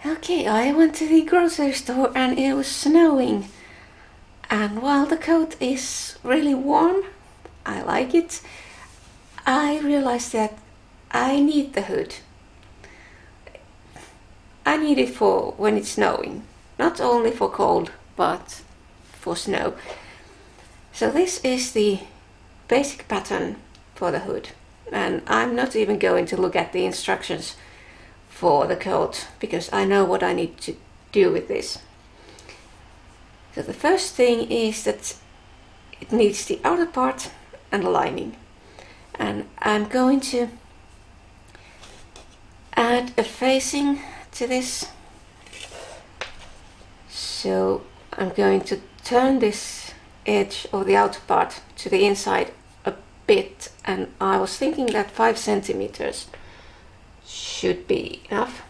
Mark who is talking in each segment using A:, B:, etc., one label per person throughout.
A: Okay, I went to the grocery store and it was snowing. And while the coat is really warm, I like it, I realized that I need the hood. I need it for when it's snowing. Not only for cold, but for snow. So this is the basic pattern for the hood. And I'm not even going to look at the instructions for the coat because I know what I need to do with this. So the first thing is that it needs the outer part and the lining. And I'm going to add a facing to this. So I'm going to turn this edge of the outer part to the inside a bit, and I was thinking that 5 centimeters should be enough.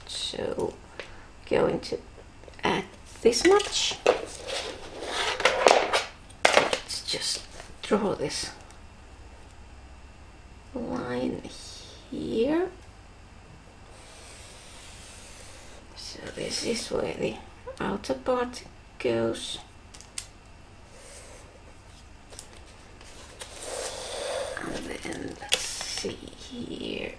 A: So going to add this much. Let's just draw this line here. So this is where the outer part goes. And then let's see here.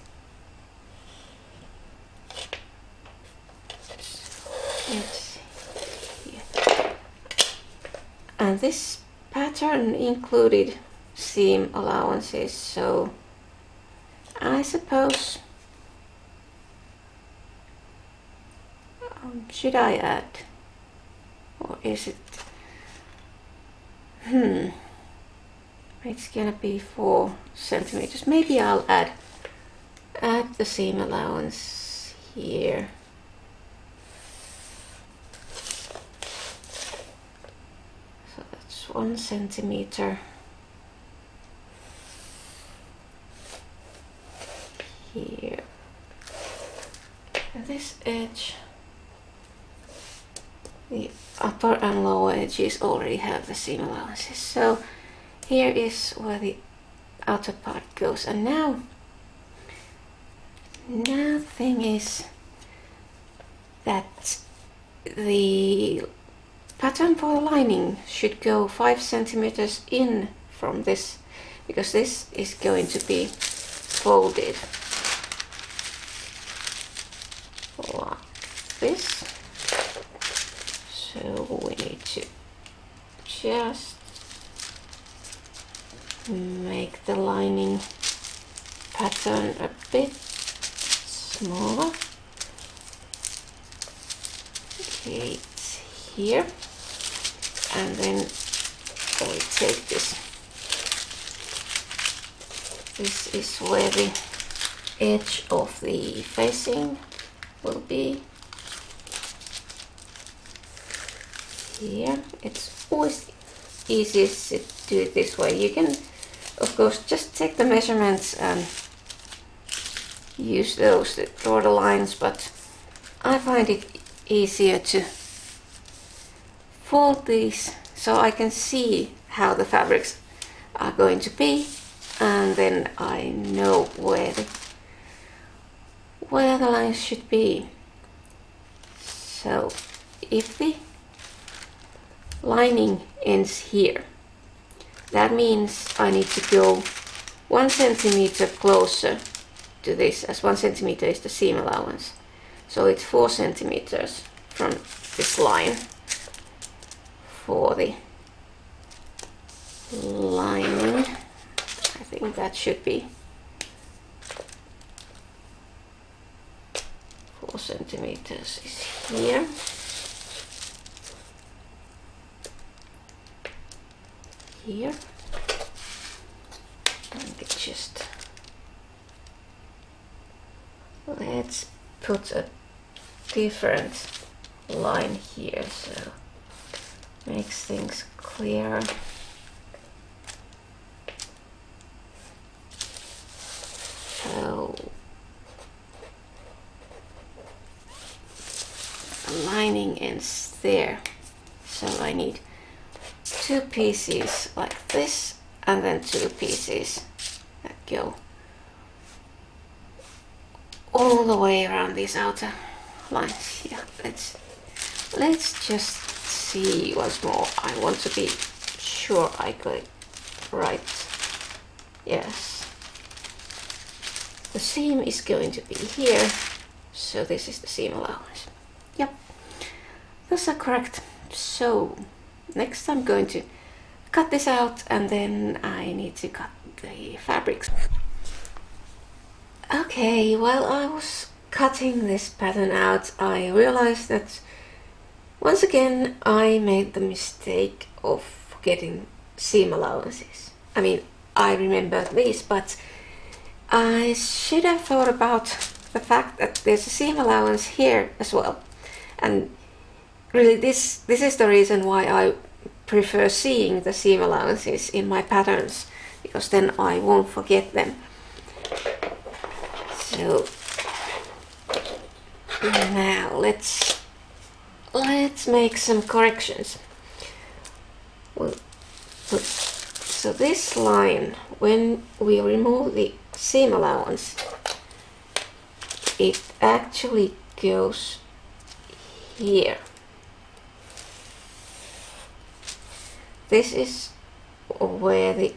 A: And this pattern included seam allowances, so I suppose should I add, or is it it's gonna be 4 centimeters. Maybe I'll add the seam allowance here. So that's 1 centimeter here. And this edge, the upper and lower edges already have the seam allowances. So here is where the outer part goes. And now the thing is that the pattern for the lining should go 5 centimeters in from this, because this is going to be folded like this. So we need to just make the lining pattern a bit smaller. Okay, it's here. And then we take this. This is where the edge of the facing will be. Here. It's always easiest to do it this way. You can, of course, just take the measurements and use those to draw the lines, but I find it easier to fold these so I can see how the fabrics are going to be, and then I know where the lines should be. So if the lining ends here, that means I need to go 1 centimeter closer to this, as 1 centimeter is the seam allowance. So it's 4 centimeters from this line for the lining. I think that should be 4 centimeters is here. Here, and just let's put a different line here so makes things clearer. So the lining ends there, so I need 2 pieces like this, and then 2 pieces that go all the way around this outer lines. Yeah, let's just see once more. I want to be sure I got it right. Yes, the seam is going to be here, so this is the seam allowance. Yep, those are correct. So next I'm going to cut this out, and then I need to cut the fabrics. Okay, while I was cutting this pattern out, I realized that once again I made the mistake of forgetting seam allowances. I mean, I remember these, but I should have thought about the fact that there's a seam allowance here as well. And really this is the reason why I prefer seeing the seam allowances in my patterns, because then I won't forget them. So now let's make some corrections. Well, so this line, when we remove the seam allowance, it actually goes here. This is where the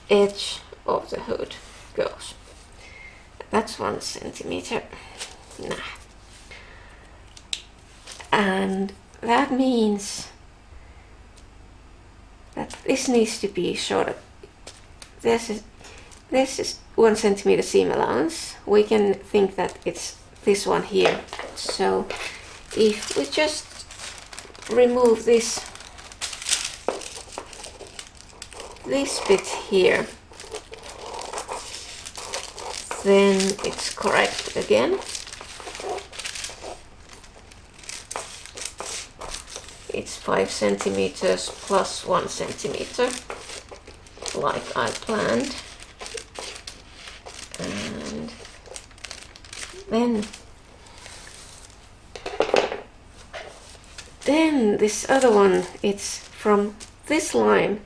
A: edge of the hood goes. That's 1 centimeter. Nah. And that means that this needs to be shorter. This is 1 centimeter seam allowance. We can think that it's this one here. So if we just remove this bit here, then it's correct again. It's 5 centimeters plus 1 centimeter, like I planned. And then this other one, it's from this line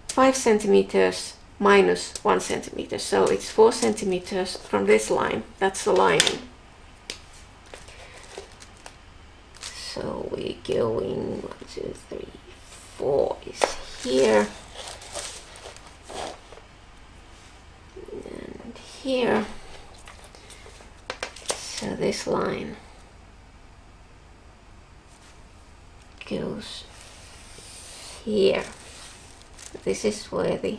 A: 5 centimeters minus 1 centimeter, so it's 4 centimeters from this line. That's the lining. So we're going 1, 2, 3, 4 is here and here. So this line goes here. This is where the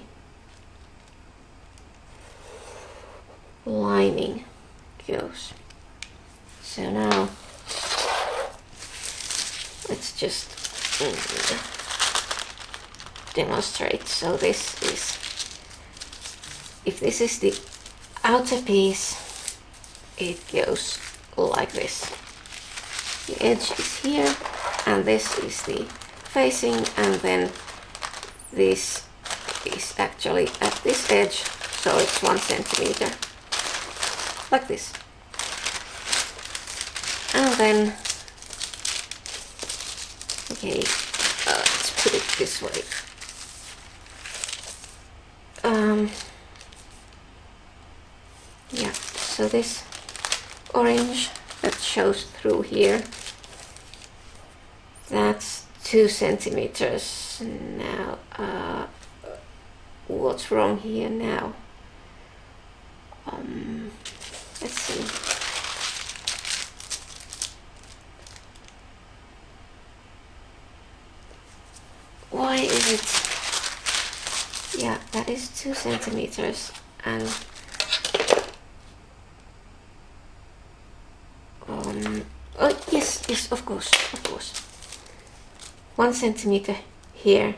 A: lining goes. So now let's just demonstrate. So this is, if this is the outer piece, it goes like this. The edge is here, and this is the facing, and then this is actually at this edge, so it's 1 centimeter, like this. And then, okay, let's put it this way. Yeah, so this orange that shows through here, that's 2 centimeters. Now, what's wrong here now? Let's see. Why is it? Yeah, that is 2 centimeters, and oh yes, of course. 1 centimeter here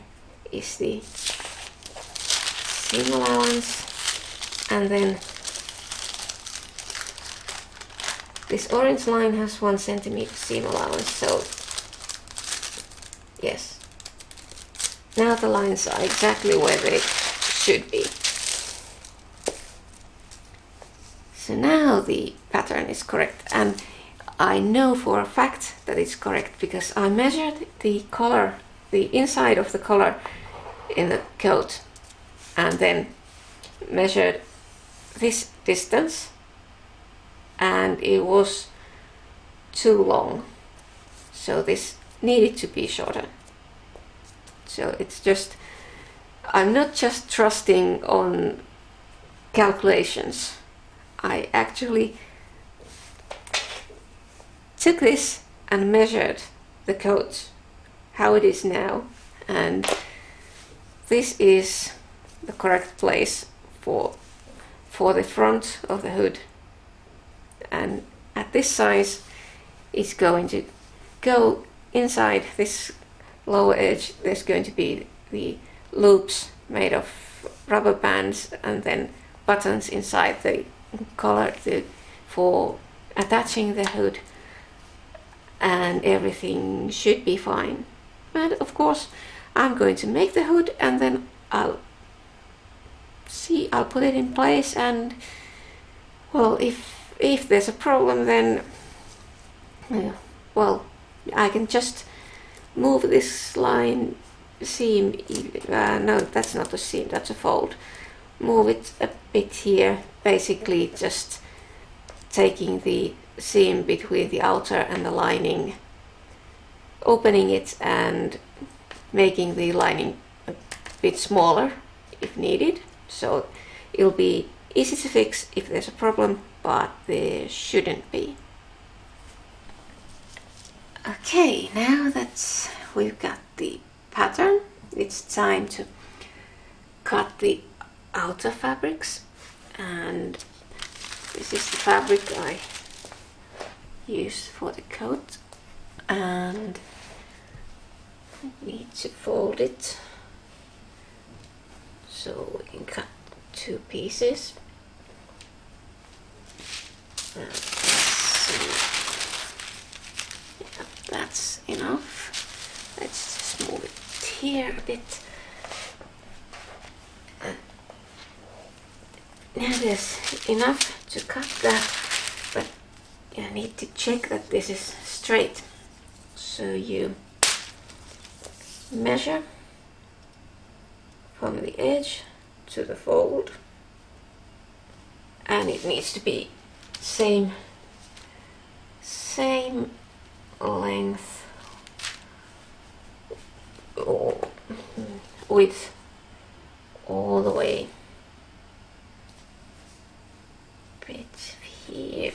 A: is the seam allowance, and then this orange line has 1 centimeter seam allowance, so yes. Now the lines are exactly where they should be. So now the pattern is correct, and I know for a fact that it's correct because I measured the collar, the inside of the collar in the coat, and then measured this distance, and it was too long, so this needed to be shorter. So it's just, I'm not just trusting on calculations. I actually took this and measured the coat, how it is now, and this is the correct place for the front of the hood. And at this size, it's going to go inside this lower edge. There's going to be the loops made of rubber bands and then buttons inside the collar for attaching the hood, and everything should be fine. And of course I'm going to make the hood, and then I'll put it in place, and well, if there's a problem, then well, I can just move this line seam, no, that's not a seam, that's a fold. Move it a bit here, basically just taking the seam between the outer and the lining, opening it and making the lining a bit smaller if needed. So it'll be easy to fix if there's a problem, but there shouldn't be. Okay, now that we've got the pattern, it's time to cut the outer fabrics, and this is the fabric I use for the coat, and I need to fold it so we can cut two pieces. Let's see. Yeah, that's enough. Let's just move it here a bit. Now there's enough to cut that, but you need to check that this is straight. So you measure from the edge to the fold, and it needs to be same length or width all the way. Bit here,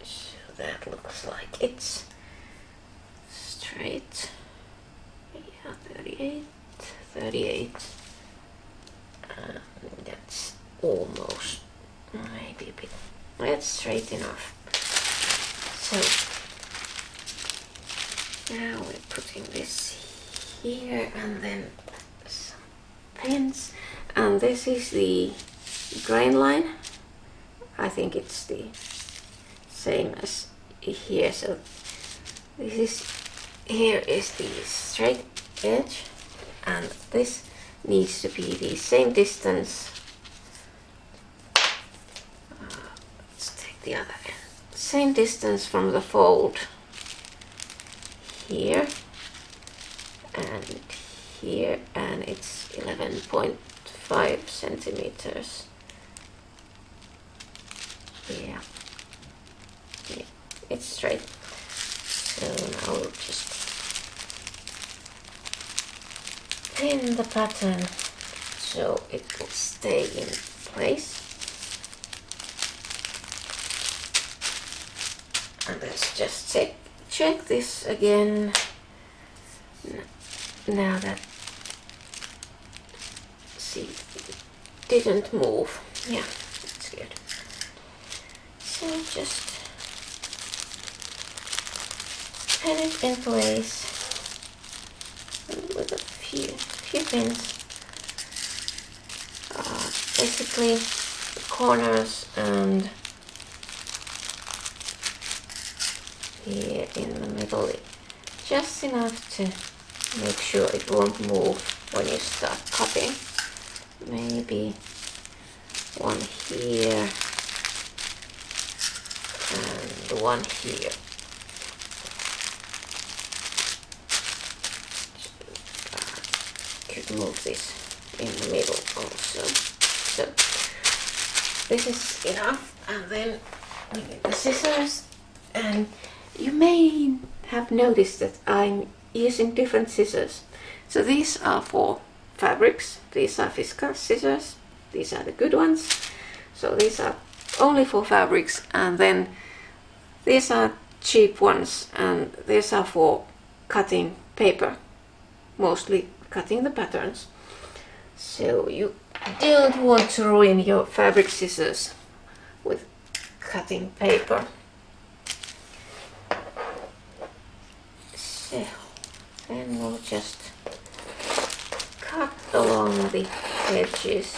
A: so that looks like it's straight. Yeah, 38, and that's almost, maybe a bit, that's straight enough. So now we're putting this here, and then some pins, and this is the grain line. I think it's the same as here. So this is, here is the straight edge, and this needs to be the same distance. Let's take the other end. Same distance from the fold here and here, and it's 11.5 centimeters. Yeah, it's straight. So now we'll just pin the pattern so it will stay in place. And let's just check this again. Now that, see, it didn't move. Yeah, that's good. So just pin it in place with a few pins. Basically the corners and here in the middle, just enough to make sure it won't move when you start cutting. Maybe one here and one here. Could move this in the middle also. So this is enough, and then we get the scissors, and you may have noticed that I'm using different scissors. So these are for fabrics, these are Fiskars scissors, these are the good ones. So these are only for fabrics, and then these are cheap ones, and these are for cutting paper, mostly cutting the patterns. So you don't want to ruin your fabric scissors with cutting paper. So then we'll just cut along the edges.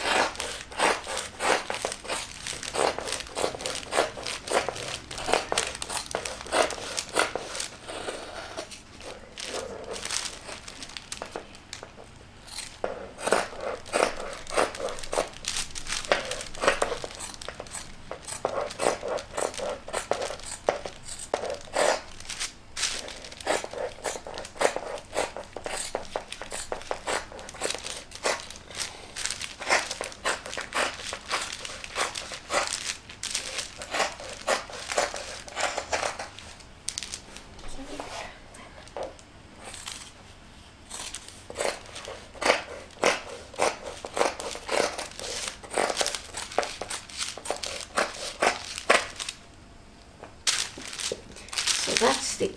A: So that's the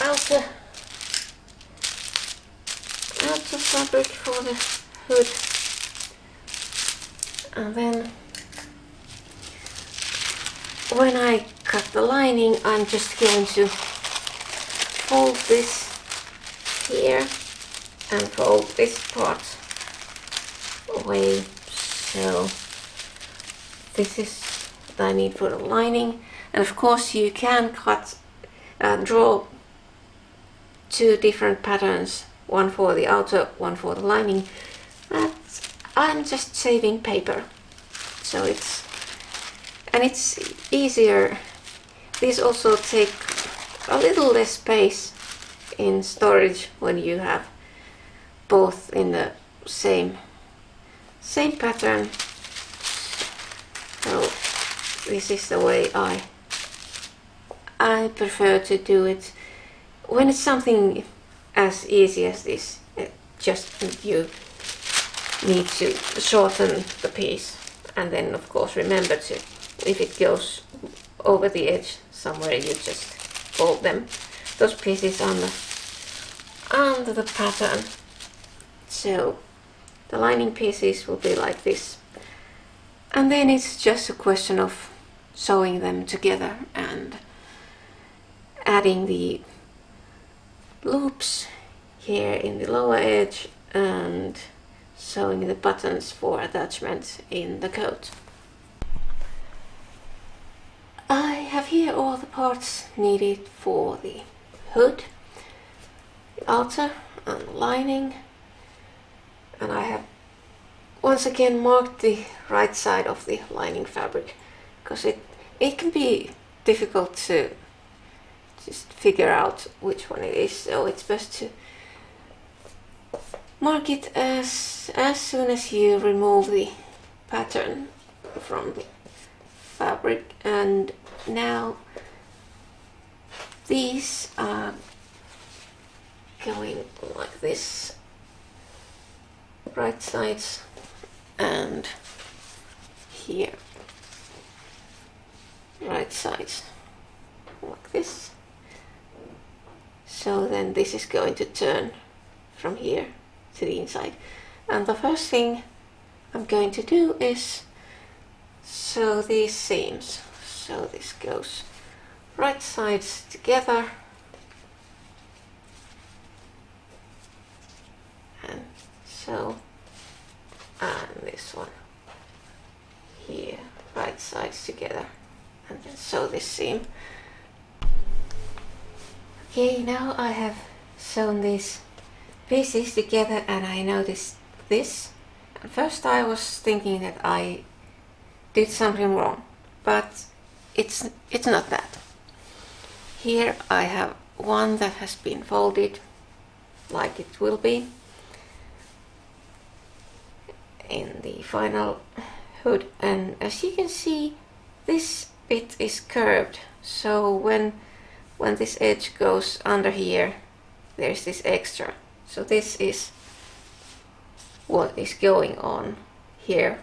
A: outer fabric for the hood, and then when I cut the lining, I'm just going to fold this here and fold this part away. So this is what I need for the lining. And of course you can draw two different patterns, one for the outer, one for the lining, but I'm just saving paper. So it's easier. These also take a little less space in storage when you have both in the same pattern. So this is the way I prefer to do it. When it's something as easy as this, just you need to shorten the piece, and then of course remember to, if it goes over the edge somewhere, you just fold them, those pieces under the pattern. So the lining pieces will be like this, and then it's just a question of sewing them together and adding the loops here in the lower edge and sewing the buttons for attachment in the coat. I have here all the parts needed for the hood, the outer and the lining, and I have once again marked the right side of the lining fabric, because it can be difficult to just figure out which one it is, so it's best to mark it as soon as you remove the pattern from the fabric. And now these are going like this, right sides, and here right sides like this. So then this is going to turn from here to the inside, and the first thing I'm going to do is sew these seams. So this goes right sides together, and so, and this one here, right sides together, and then sew this seam. Okay, now I have sewn these pieces together, and I noticed this. At first I was thinking that I did something wrong, but it's not that. Here I have one that has been folded like it will be in the final hood, and as you can see, this bit is curved, so when when this edge goes under here, there's this extra. So this is what is going on here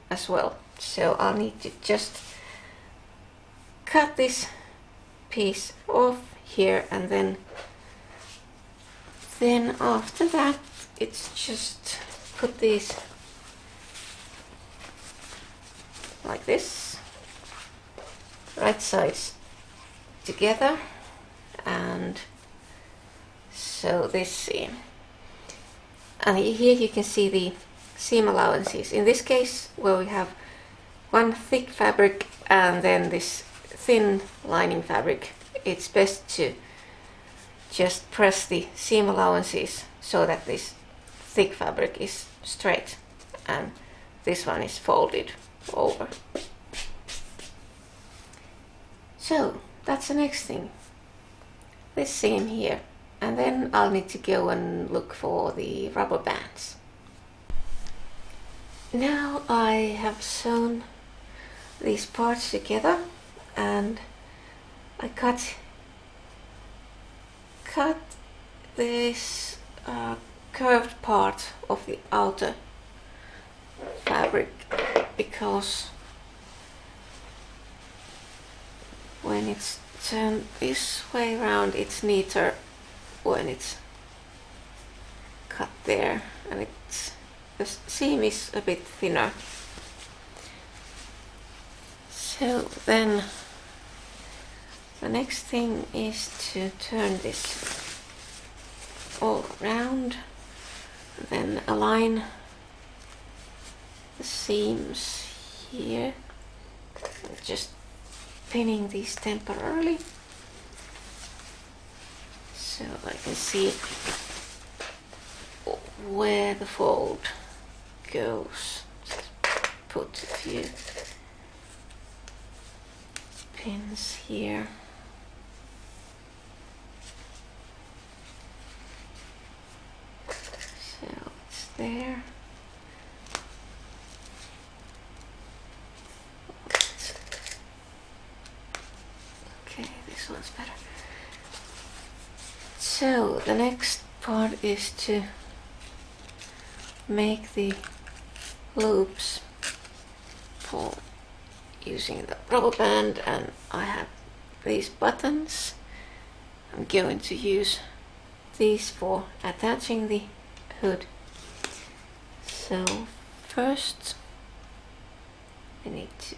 A: as well. So I'll need to just cut this piece off here, and then after that it's just put these like this, right sides together, and so this seam. And here you can see the seam allowances. In this case, where we have one thick fabric and then this thin lining fabric, it's best to just press the seam allowances so that this thick fabric is straight and this one is folded over. So that's the next thing, this seam here, and then I'll need to go and look for the rubber bands. Now I have sewn these parts together, and I cut this curved part of the outer fabric, because when it's turned this way around, it's neater when it's cut there, and the seam is a bit thinner. So then the next thing is to turn this all around, then align the seams here, just pinning these temporarily so I can see where the fold goes. Just put a few pins here. So it's there. Okay, this one's better. So the next part is to make the loops for using the rubber band, and I have these buttons. I'm going to use these for attaching the hood. So first I need to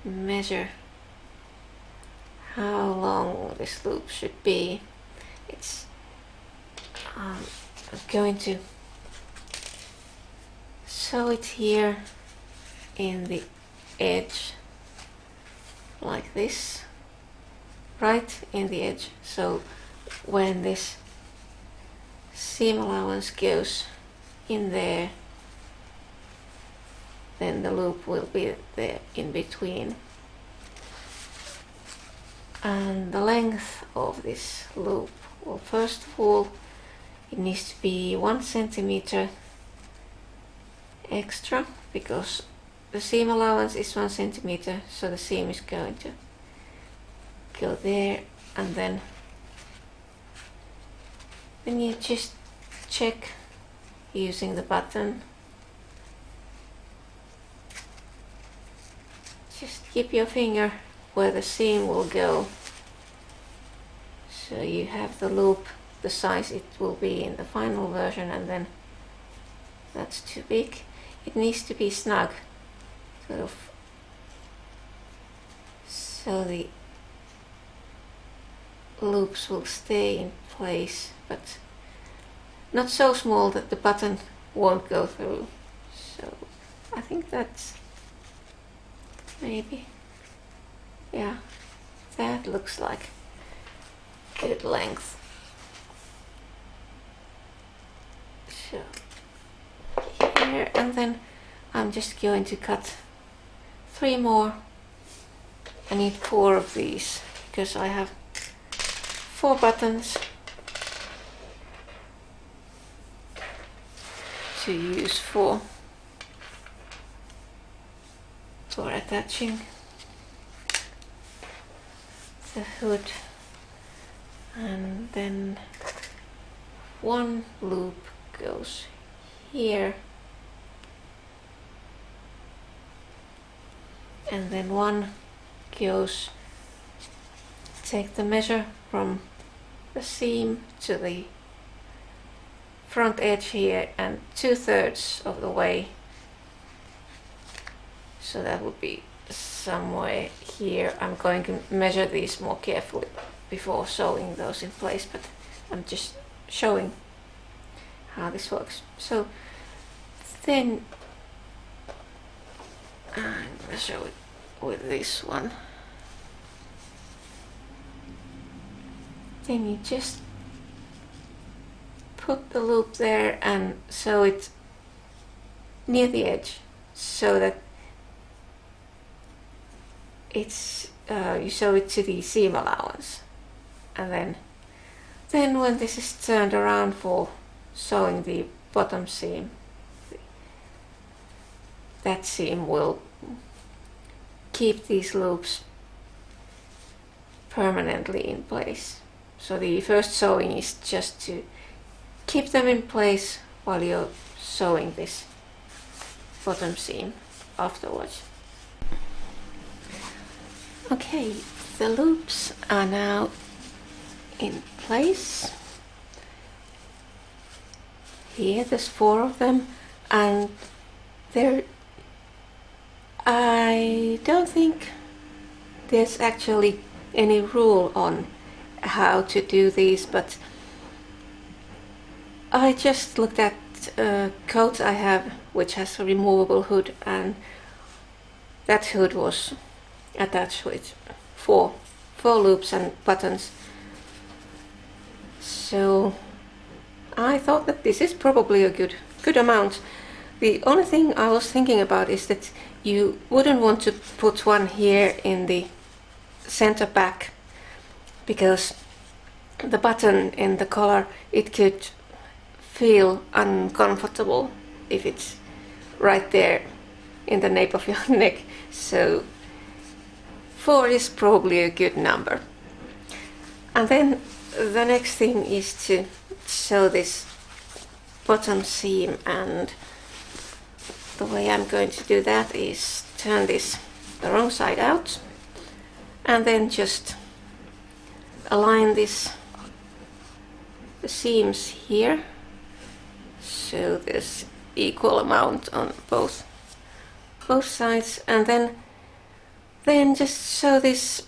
A: measure how long this loop should be. I'm going to sew it here in the edge like this, right in the edge, so when this seam allowance goes in there, then the loop will be there in between. And the length of this loop, well, first of all, it needs to be 1 centimeter extra, because the seam allowance is 1 centimeter, so the seam is going to go there, and then you just check using the button. Just keep your finger where the seam will go, so you have the loop the size it will be in the final version, and then that's too big. It needs to be snug, sort of, so the loops will stay in place, but not so small that the button won't go through. So I think that's maybe, yeah, that looks like good length. So here, and then I'm just going to cut 3 more. I need 4 of these because I have 4 buttons to use for attaching the hood, and then one loop goes here, and then one goes, take the measure from the seam to the front edge here, and 2/3 of the way, so that would be somewhere here. I'm going to measure these more carefully before sewing those in place, but I'm just showing how this works. So then I'm going to show it with this one. Then you just put the loop there and sew it near the edge, so that it's you sew it to the seam allowance, and then when this is turned around for sewing the bottom seam, that seam will keep these loops permanently in place. So the first sewing is just to keep them in place while you're sewing this bottom seam afterwards. Okay, the loops are now in place. Here there's 4 of them, and I don't think there's actually any rule on how to do these, but I just looked at a coat I have which has a removable hood, and that hood was attached with four loops and buttons. So I thought that this is probably a good amount. The only thing I was thinking about is that you wouldn't want to put one here in the center back, because the button in the collar, it could feel uncomfortable if it's right there in the nape of your neck. So 4 is probably a good number. And then the next thing is to sew this bottom seam, and the way I'm going to do that is turn this the wrong side out, and then just align the seams here, so there's equal amount on both sides, and then just sew this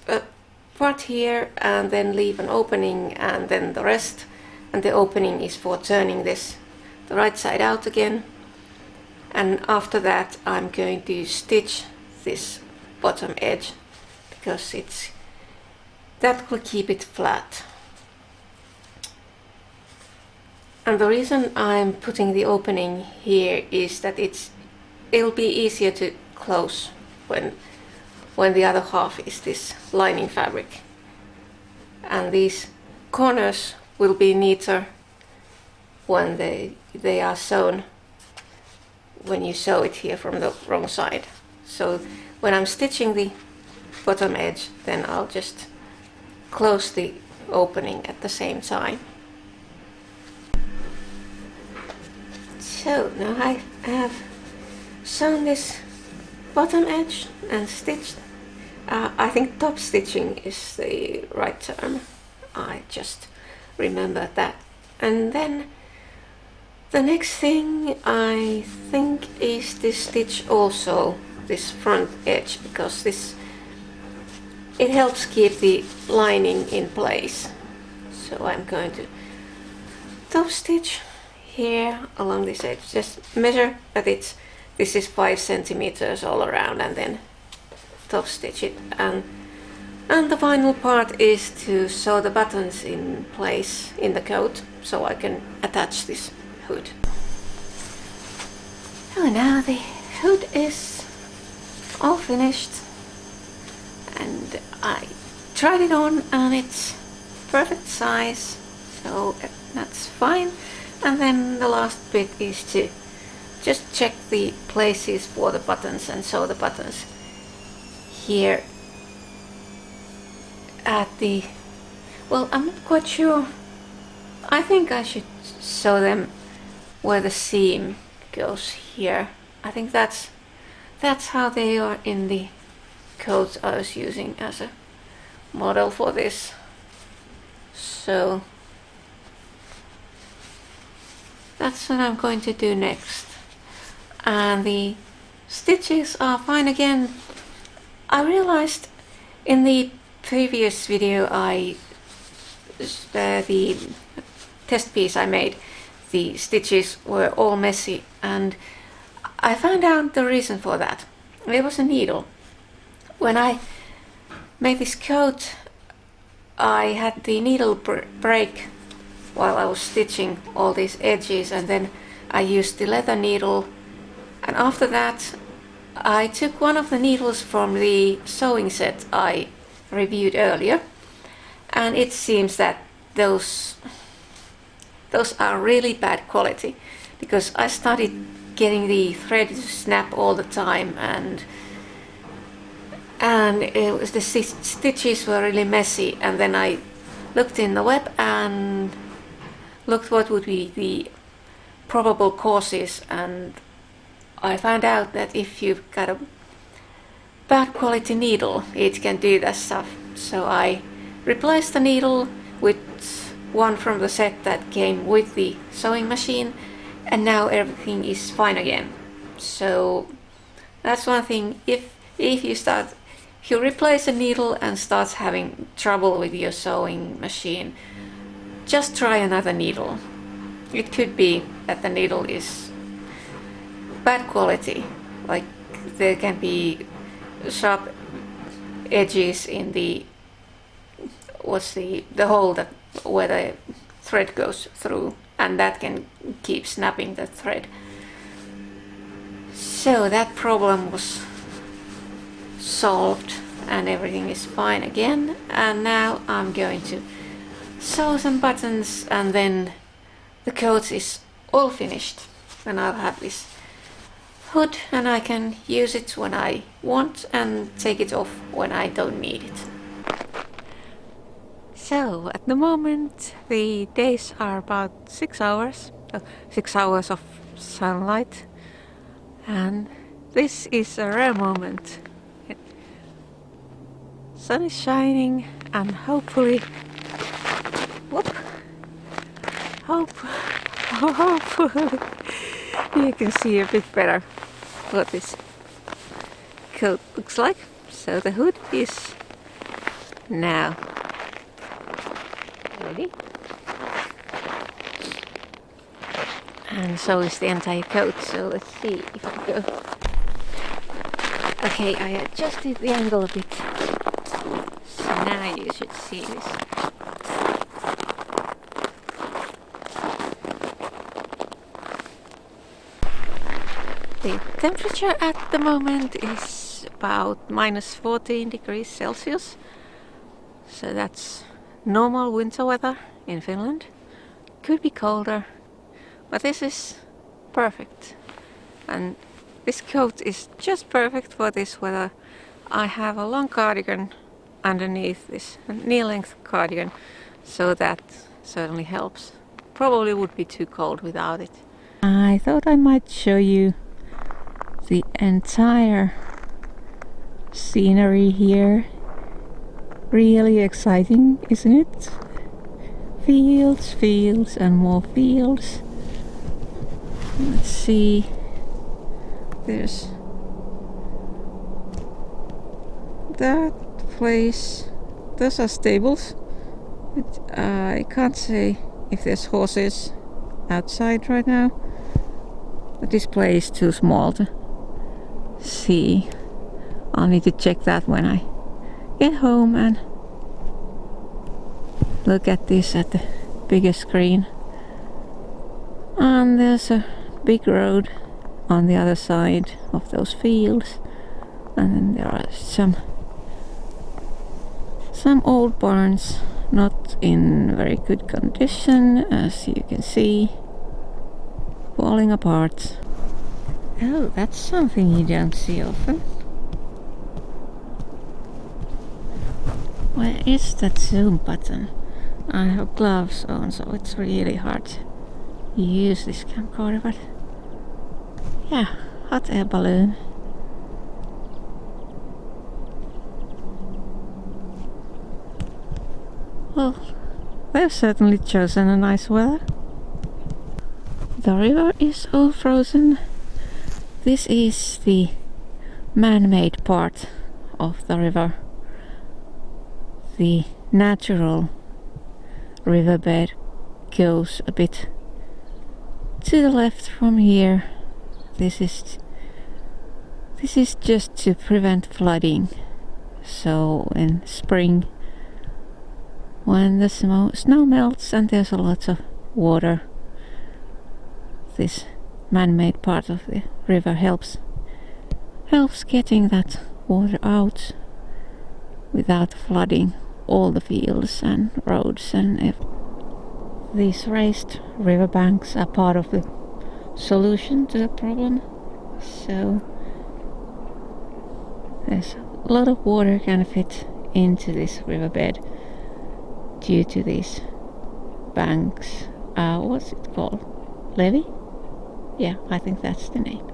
A: part here, and then leave an opening, and then the rest, and the opening is for turning this the right side out again. And after that I'm going to stitch this bottom edge, because that will keep it flat. And the reason I'm putting the opening here is that it'll be easier to close when the other half is this lining fabric, and these corners will be neater when they are sewn, when you sew it here from the wrong side. So when I'm stitching the bottom edge, then I'll just close the opening at the same time. So now I have sewn this bottom edge and stitched. I think top stitching is the right term. I just remembered that. And then the next thing I think is to stitch also this front edge, because it helps keep the lining in place. So I'm going to top stitch here along this edge. Just measure that this is 5 centimeters all around, and then top stitch it. And the final part is to sew the buttons in place in the coat, so I can attach this hood. So now the hood is all finished, and I tried it on and it's perfect size, so that's fine. And then the last bit is to just check the places for the buttons and sew the buttons here at the, well, I'm not quite sure. I think I should show them where the seam goes here. I think that's how they are in the coats I was using as a model for this. So that's what I'm going to do next. And the stitches are fine again. I realized in the previous video the test piece I made, the stitches were all messy, and I found out the reason for that. It was a needle. When I made this coat, I had the needle break while I was stitching all these edges, and then I used the leather needle, and after that I took one of the needles from the sewing set I reviewed earlier, and it seems that those are really bad quality, because I started getting the thread to snap all the time, and it was, the stitches were really messy. And then I looked in the web and looked what would be the probable causes, and I found out that if you've got a bad quality needle, it can do that stuff. So I replaced the needle with one from the set that came with the sewing machine, and now everything is fine again. So that's one thing. If you replace a needle and start having trouble with your sewing machine, just try another needle. It could be that the needle is bad quality, like there can be sharp edges in the hole that where the thread goes through, and that can keep snapping the thread. So that problem was solved and everything is fine again, and now I'm going to sew some buttons, and then the coat is all finished, and I'll have this hood and I can use it when I want and take it off when I don't need it. So at the moment the days are about 6 hours, 6 hours of sunlight, and this is a rare moment. Sun is shining, and hopefully you can see a bit better what this coat looks like. So the hood is now ready, and so is the entire coat. So let's see if I go. Okay, I adjusted the angle a bit, so now you should see this. The temperature at the moment is about -14 degrees Celsius, so that's normal winter weather in Finland. Could be colder, but this is perfect, and this coat is just perfect for this weather. I have a long cardigan underneath this, a knee-length cardigan, so that certainly helps. Probably would be too cold without it. I thought I might show you the entire scenery here. Really exciting, isn't it? Fields, fields and more fields. Let's see. There's that place. Those are stables. But I can't say if there's horses outside right now. But this place is too small to see. I'll need to check that when I get home and look at this at the bigger screen. And there's a big road on the other side of those fields, and then there are some old barns, not in very good condition, as you can see, falling apart. Oh, that's something you don't see often. Where is that zoom button? I have gloves on, so it's really hard to use this camcorder, but yeah, hot air balloon. Well, they've certainly chosen a nice weather. The river is all frozen. This is the man-made part of the river. The natural riverbed goes a bit to the left from here. This is just to prevent flooding. So in spring, when the snow melts and there's a lot of water, this man-made part of the river helps getting that water out without flooding all the fields and roads. And if these raised riverbanks are part of the solution to the problem, so there's a lot of water can fit into this riverbed due to these banks. What's it called? Levee? Yeah, I think that's the name.